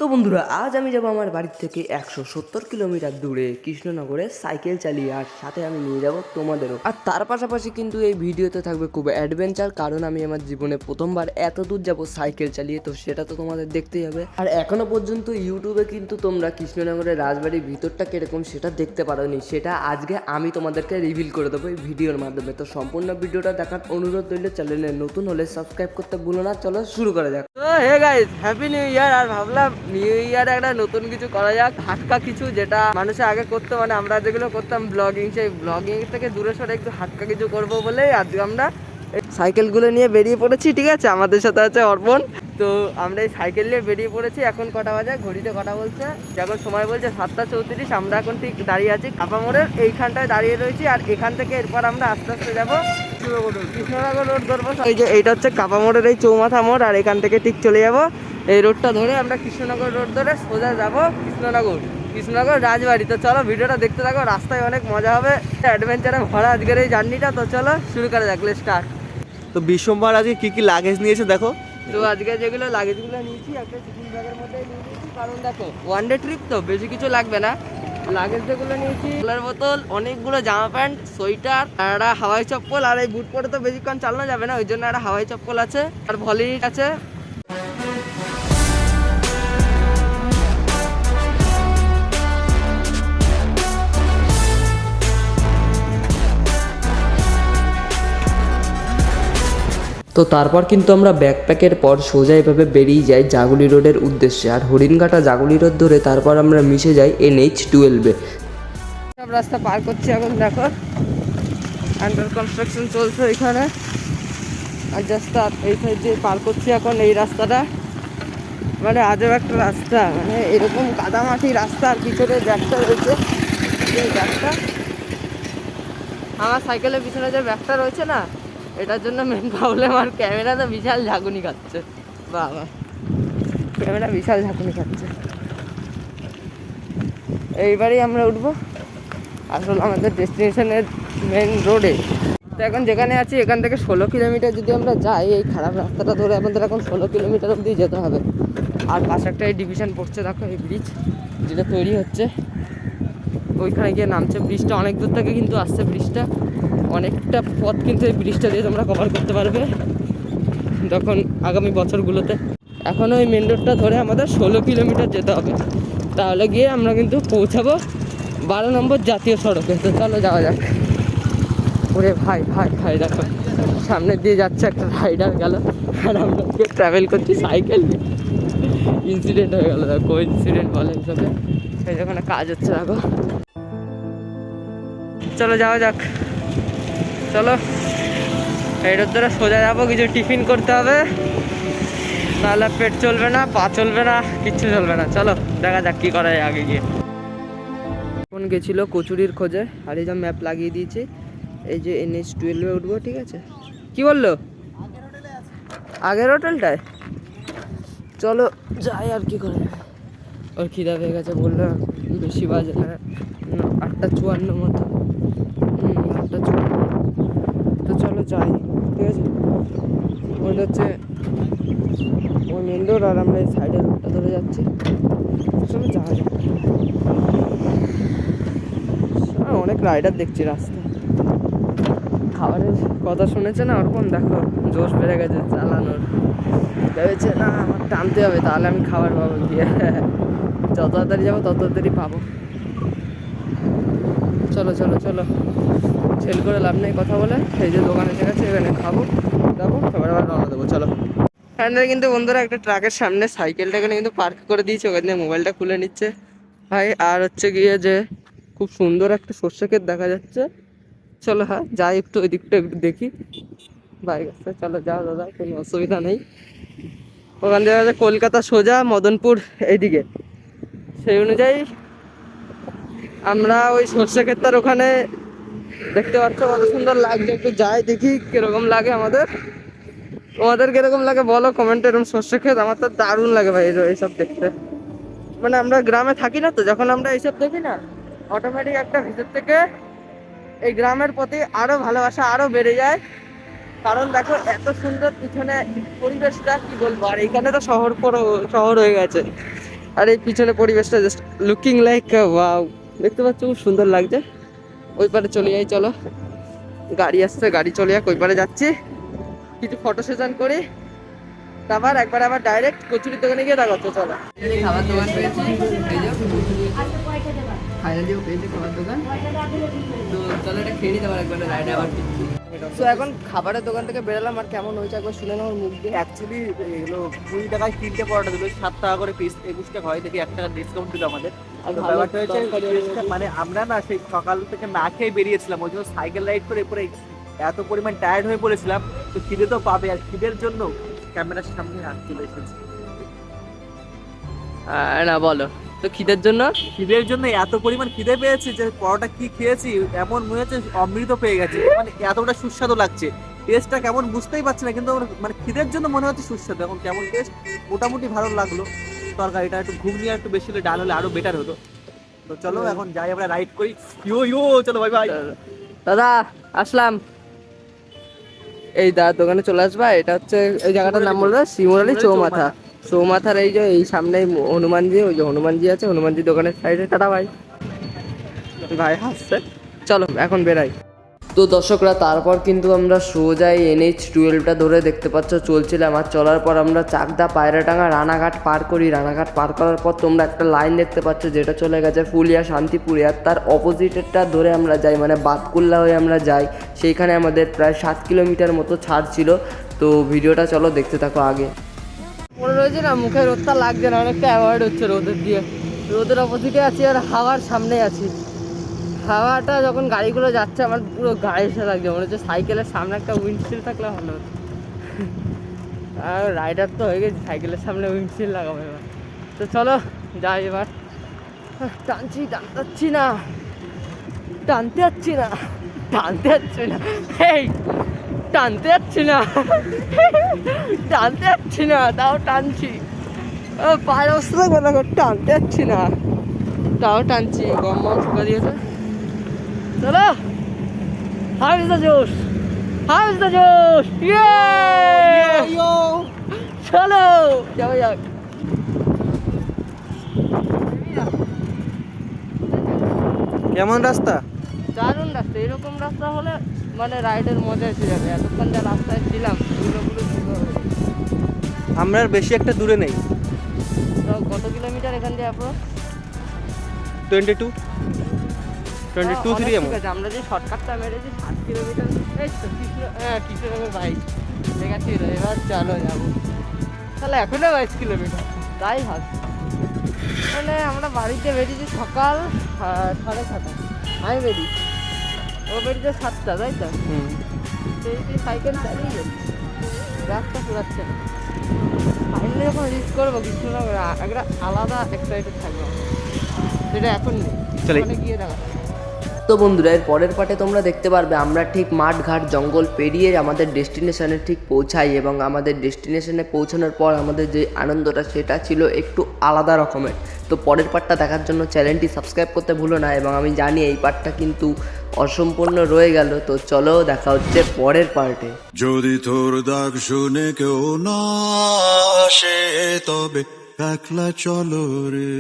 তো বন্ধুরা, আজ আমি যাব আমার বাড়ি থেকে 170 কিলোমিটার দূরে কৃষ্ণনগরে সাইকেল চালিয়ে, আর সাথে আমি নিয়ে যাব তোমাদেরও। আর তার পাশাপাশি কিন্তু এই ভিডিওতে থাকবে খুব অ্যাডভেঞ্চার, কারণ আমি আমার জীবনে প্রথমবার এত দূর যাব সাইকেল চালিয়ে, তো সেটা তো তোমাদের দেখতেই হবে। আর এখনো পর্যন্ত ইউটিউবে কিন্তু তোমরা কৃষ্ণনগরের রাজবাড়ির ভিতরটা কিরকম সেটা দেখতে পারোনি, সেটা আজকে আমি তোমাদেরকে রিভিল করে দেবো এই ভিডিওর মাধ্যমে। তো সম্পূর্ণ ভিডিওটা দেখার অনুরোধ রইলে, চ্যানেলে নতুন হলে সাবস্ক্রাইব করতে ভুলো না। চলো শুরু করা যাক। Hey guys, happy new year. আর ভাবলাম নিউ ইয়ারে একটা নতুন কিছু করা যাক, হাটকা কিছু, যেটা মানুষে আগে করতো, মানে আমরা যেগুলো করতাম ব্লগিং, সেই ব্লগিং থেকে দূরে সরে একটু হাটকা কিছু করবো বলে আজকে আমরা সাইকেলগুলো নিয়ে বেরিয়ে পড়েছি। ঠিক আছে, আমাদের সাথে আছে অর্পণ। তো আমরা এই সাইকেল নিয়ে বেরিয়ে পড়েছি। এখন কটা বাজে, ঘড়িতে কটা বলছে, যখন সময় বলছে 7:34। আমরা এখন ঠিক দাঁড়িয়ে আছি কাপা মোড়ের এইখানটায় দাঁড়িয়ে রয়েছি। আর এখান থেকে এরপর আমরা আস্তে আস্তে যাবো কৃষ্ণনগর রোড ধরবো। এই যে এইটা হচ্ছে কাপা মোড়ের এই চৌমাথা মোড়, আর এখান থেকে ঠিক চলে যাব এই রোডটা ধরে, আমরা কৃষ্ণনগর রোড ধরে সোজা যাবো কৃষ্ণনগর রাজবাড়ি। তো চলো ভিডিওটা দেখতে থাকো, রাস্তায় অনেক মজা হবে, অ্যাডভেঞ্চারে ভরা আজকের এই জার্নিটা। তো চলো শুরু করা যাক, লেটস স্টার্ট। তো বিশ্বম্বর আজকে কি কি লাগেজ নিয়েছে দেখো। তো আজকে যেগুলো লাগেজগুলো নিয়েছি একটা টিফিন ব্যাগের মধ্যে নিয়ে নিয়েছি, কারণ দেখো ওয়ান ডে ট্রিপ তো বেশি কিছু লাগবে না। লাগেজ যেগুলো নিয়েছি, জলের বোতল, অনেকগুলো জামা প্যান্ট, সোয়েটার, আর একটা হাওয়াই চপ্পল। আর এই বুট পরে তো বেশিক্ষণ চালানো যাবে না, ওই জন্য একটা হাওয়াই চপ্পল আছে, আর ভলিনিট আছে। তো তারপর কিন্তু আমরা ব্যাকপ্যাকের পর সোজা এভাবে বেরিয়ে যাই জাগুলি রোডের উদ্দেশ্যে। আর হরিণঘাটা জাগুলি রোড ধরে তারপর আমরা মিশে যাই NH-12-এ। সব রাস্তা পার করছি এখন, দেখো আন্ডার কনস্ট্রাকশন চলছে এখানে। আর জাস্ট এই সাইড দিয়ে পার করছি এখন এই রাস্তাটা। মানে আজও একটা রাস্তা, মানে এরকম কাদামাটি রাস্তা, আর পিছনে ব্যাগটা রয়েছে, এই ব্যাগটা আমার সাইকেলের পিছনে যে ব্যাগটা রয়েছে না, এটার জন্য মেন প্রবলেম। আর ক্যামেরা তো বিশাল ঝাঁকুনি খাচ্ছে, বাবা ক্যামেরা বিশাল ঝাঁকুনি খাচ্ছে। এইবারই আমরা উঠবো আসলে আমাদের ডেস্টিনেশনের মেন রোডে। তো এখন যেখানে আছি এখান থেকে 16 কিলোমিটার যদি আমরা যাই এই খারাপ রাস্তাটা ধরে, আমাদের এখন 16 কিলোমিটার অবধি যেতে হবে। আর পাশে একটা এই ডিভিশন পড়ছে, দেখো এই ব্রিজ যেটা তৈরি হচ্ছে, ওইখানে গিয়ে নামছে। ব্রিজটা অনেক দূর থেকে কিন্তু আসছে, ব্রিজটা অনেকটা পথ কিন্তু এই ব্রিজটা দিয়ে তোমরা কভার করতে পারবে তখন আগামী বছরগুলোতে। এখন ওই মেন রোডটা ধরে আমাদের 16 কিলোমিটার যেতে হবে, তাহলে গিয়ে আমরা কিন্তু পৌঁছাবো 12 নম্বর জাতীয় সড়কে। তো চলো যাওয়া যাক। ওরে ভাই ভাই ভাই, দেখো সামনে দিয়ে যাচ্ছে একটা রাইডার গেল, আর আমরা ট্রাভেল করছি সাইকেল নিয়ে। ইনসিডেন্ট হয়ে গেল, দেখো ইনসিডেন্ট বলে হিসাবে। এই যখন কাজ হচ্ছে দেখো। চলো যাওয়া যাক, চলো এই রোড ধরে সোজা যাবো। কিছু টিফিন করতে হবে, নাহলে পেট চলবে না, পা চলবে না, কিচ্ছু চলবে না। চলো দেখা যাক কি করা যায় আগে গিয়ে। ফোন গেছিল কচুরির খোঁজে, আর এই যে ম্যাপ লাগিয়ে দিয়েছি, এই যে NH-12-এ উঠবো। ঠিক আছে, কি বললো আগের হোটেলটায়? চলো যাই, আর কি করে। ওর খিদা পেয়ে গেছে, বললো বেশি বাজে না, 8:54 মতো। 8:54। তো চলো যাই, ঠিক আছে। ওইটা হচ্ছে ওই মেন রোড, আর আমরা এই সাইডের রোডটা ধরে যাচ্ছি। চলো যাওয়া যাক। অনেক রাইডার দেখছি রাস্তায়। খাবারের কথা শুনেছে না ওরকম, দেখো জোশ বেড়ে গেছে চালানোর। ভেবেছে না আমার টানতে হবে, তাহলে আমি খাবার পাবো গিয়ে। যত তাড়াতাড়ি যাবো তত তাড়াতাড়ি পাবো। চলো চলো চলো, ছেল করে লাভ নেই কথা বলে। এই যে দোকানে এসে গেছে, এখানে খাবো যাবো, খাবার আবার রওনা দেবো। চলো। এখানে কিন্তু বন্ধুরা একটা ট্রাকের সামনে সাইকেলটাকে কিন্তু পার্ক করে দিয়েছে, ওখানে দিয়ে মোবাইলটা খুলে নিচ্ছে ভাই। আর হচ্ছে গিয়ে যে খুব সুন্দর একটা সর্ষে ক্ষেত দেখা যাচ্ছে। চলো হ্যাঁ যাই, একটু ওই দিকটা একটু দেখি বাইক আসছে। চলো যাও দাদা, কোনো অসুবিধা নেই। ওখান থেকে কলকাতা সোজা মদনপুর এইদিকে, সেই অনুযায়ী আমরা ওই সর্ষে ক্ষেতটার ওখানে দেখতে পাচ্ছ কত সুন্দর লাগছে। একটু যাই দেখি কিরকম লাগে আমাদের। তোমাদের কিরকম লাগে বলো কমেন্টে। এরকম সর্ষে ক্ষেত আমার তো দারুণ লাগে ভাই এইসব দেখতে। মানে আমরা গ্রামে থাকি না, তো যখন আমরা এইসব দেখি না, অটোমেটিক একটা ভিতর থেকে এই গ্রামের প্রতি আরো ভালোবাসা আরো বেড়ে যায়। কারণ দেখো এত সুন্দর পিছনে পরিবেশটা, কি বলবো। আর এখানে তো শহর হয়ে গেছে, আর এই পিছনে পরিবেশটা জাস্ট লুকিং লাইক ওয়াও, দেখতে পাচ্ছ খুব সুন্দর লাগছে। ওই পারে চলে যাই, চলো গাড়ি আসছে, গাড়ি চলে যাক, ওই পারে যাচ্ছি, কিছু ফটো সেশন করি, তারপর একবার আবার ডাইরেক্ট কচুরির দোকানে গিয়ে দেখাচ্ছ। চলো খাবার দোকান পেয়েছি, ফাইনালিও পেয়েছি খাবার দোকান, তো চলো এটা খেয়ে নিতে পারো একবার, রাইডে আবার ফিরছি। তো এখন খাবারের দোকান থেকে বেরোলাম, আর কেমন হয়েছে একবার শুনে নাও মুখ দিয়ে। অ্যাকচুয়ালি এগুলো 20 টাকায় 3টে পরোটা দিল, 7 টাকা করে পিস, 21 টাকা হয় থেকে 1 টাকা ডিসকাউন্ট দিল আমাদের। আর তো ভালো ব্যাপারটা হচ্ছে তরকারি হয়েছে। মানে আমরা না সেই সকাল থেকে না খেয়ে বেরিয়েছিলাম, ওই জন্য সাইকেল রাইড করে পরে এত পরিমাণ টায়ার্ড হয়ে পড়েছিলাম। তো খিদে তো পাবে, আর খিদের জন্য ক্যামেরার সামনে হাত চলে এসেছি। না বলো তো, খিদের জন্য? খিদের জন্য এত পরিমাণ খিদে পেয়েছি যে পরোটা কি খেয়েছি এমন মনে হচ্ছে অমৃত পেয়ে গেছে, মানে এতটা সুস্বাদু লাগছে। টেস্টটা কেমন বুঝতেই পারছি না, কিন্তু মানে খিদের জন্য মনে হচ্ছে সুস্বাদু। এখন কেমন টেস্ট মোটামুটি ভালো লাগলো। তরকারিটা একটু ঘুগনি আর একটু বেশি হলে, ডাল হলে আরো বেটার হতো। তো চলো এখন যাই, আমরা রাইড করি। ইয়ো ইয়ো, চলো ভাই ভাই। দাদা আসলাম, এই দোকানে চলে আসবা। এটা হচ্ছে এই জায়গাটার নাম বললো শিমুরালি চৌমাথা। চৌমাথার এই যে এই সামনে হনুমানজি, ওই যে হনুমানজি আছে, হনুমানজি দোকানের সাইডে। টাটা ভাই, ভাই হাসছে। চলো এখন বেরাই। তো দর্শকরা, তারপর কিন্তু আমরা সোজাই NH-12টা ধরে দেখতে পাচ্ছ চলছিলাম, আর চলার পর আমরা চাকদা, পায়রাটাঙ্গা, রানাঘাট পার করি। রানাঘাট পার করার পর তোমরা একটা লাইন দেখতে পাচ্ছ যেটা চলে গেছে ফুলিয়া, শান্তিপুরে, আর তার অপোজিটেরটা ধরে আমরা যাই, মানে বাতকুল্লা হয়ে আমরা যাই। সেইখানে আমাদের প্রায় 7 কিলোমিটার মতো ছাড় ছিল। তো ভিডিওটা চলো দেখতে থাকো আগে। মনে রয়েছে না, মুখে রোদটা লাগছে না, অনেকটা অ্যাভয়েড হচ্ছে রোদের দিয়ে। রোদের অপোজিটে আছি আর হাওয়ার সামনে আছি। হাওয়াটা যখন গাড়িগুলো যাচ্ছে আমার পুরো গায়ে এসে লাগছে, মনে হচ্ছে সাইকেলের সামনে একটা উইন্ডশিল্ড থাকলে ভালো হতো। আর রাইডার তো হয়ে গেছি, সাইকেলের সামনে উইন্ডশিল্ড লাগাবো এবার। তো চলো যাই এবার। টানতে পারছি না, টানতে পারছি না, টানতে পারছি না, এই টানতে পারছি না, টানতে পারছি না, তাও টানছি। পায়ের অবস্থা দেখো, দেখো টানতে পারছি না, তাও টানছি। গম শুকা দিয়েছে। চলো, হাউ ইজ দ্য জোশ, হাউ ইজ দ্য জোশ, চলো যাওয়া যাক। কেমন রাস্তা? দারুণ রাস্তা, এরকম রাস্তা হলে মানে রাইডের মজা এসে যাবে। এতক্ষণ যা রাস্তায় ছিলাম আমরা আর বেশি একটা দূরে নেই। তো কত কিলোমিটার এখান থেকে অ্যাপ্রোচ? 22 3 এমন। ঠিক আছে, আমরা যে শর্টকাটটা মেরেছি 7 কিলোমিটার। এই তো কৃষ্ণনগর বাইক ঠিক আছে, এবার চলো যাবো। তাহলে এখনো 22 কিলোমিটার, তাই হয়। মানে আমরা বাড়িতে বেরিয়েছি সকাল 6:30, আমি বেরিয়েছি, ও বেরিয়েছে 7টা, তাই তো? সেই সাইকেল চালিয়ে যাচ্ছি, রাস্তা পুরাচ্ছে না। ফাইনালি যখন রিচ করবো কৃষ্ণনগর, একটা আলাদা এক্সাইটেড থাকবো, সেটা এখন নেই, ওখানে গিয়ে দেখা। তো বন্ধুরা, এর পরের পার্টে তোমরা দেখতে পারবে আমরা ঠিক মাঠ ঘাট জঙ্গল পেরিয়ে আমাদের ডেস্টিনেশনে ঠিক পৌঁছাই, এবং আমাদের ডেস্টিনেশনে পৌঁছানোর পর আমাদের যে আনন্দটা সেটা ছিল একটু আলাদা রকমের। তো পরের পার্টটা দেখার জন্য চ্যানেলটি সাবস্ক্রাইব করতে ভুলো না, এবং আমি জানি এই পার্টটা কিন্তু অসম্পূর্ণ রয়ে গেল। তো চলো দেখা হচ্ছে পরের পার্টে। যদি তোর ডাক শুনে কেউ না আসে তবে একলা চলো রে।